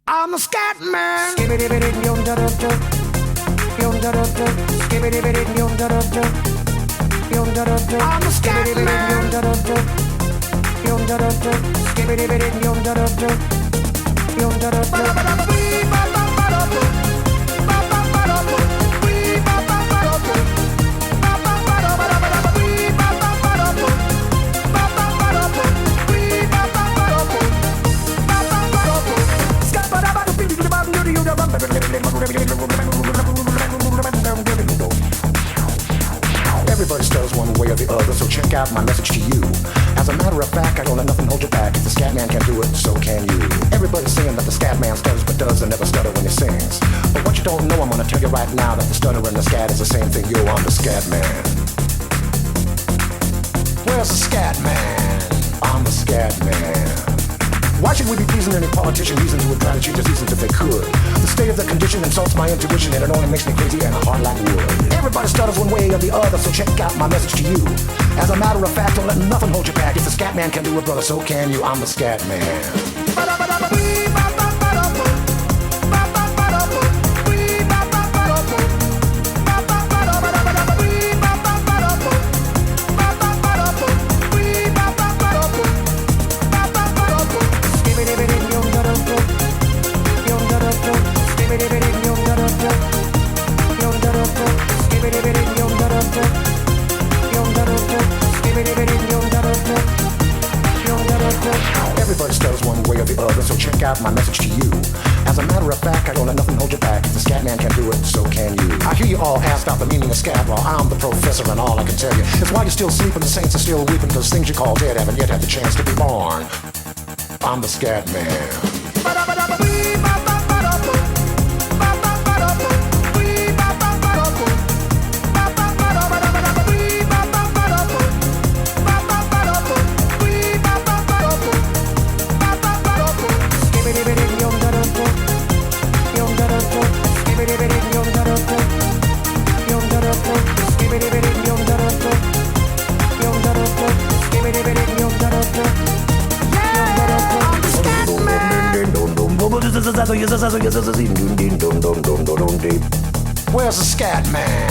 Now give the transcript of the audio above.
I'm a scat man. I'm a scat man. Everybody stutters one way or the other, so check out my message to you. As a matter of fact, I don't let nothing hold you back. If the scat man can do it, so can you. Everybody's saying that the scat man stutters but does and never stutter when he sings. But what you don't know, I'm gonna tell you right now, that the stutter and the scat is the same thing. Yo, I'm the scat man. Where's the scat man? I'm the scat man. Why should we be pleasing any politician? Reasons who would try to cheat the seasons if they could. The state of the condition insults my intuition, and it only makes me crazy and hard like wood. Everybody stutters one way or the other, so check out my message to you. As a matter of fact, don't let nothing hold you back. If the scat man can do it, brother, so can you. I'm the scat man. Everybody stutters one way or the other, so check out my message to you. As a matter of fact, I don't let nothing hold you back. If the scat man can do it, so can you. I hear you all ask out the meaning of scat. Well, I'm the professor, and all I can tell you is why you're still sleeping, the saints are still weeping, because things you call dead haven't yet had the chance to be born. I'm the scat man. Where's the scat man?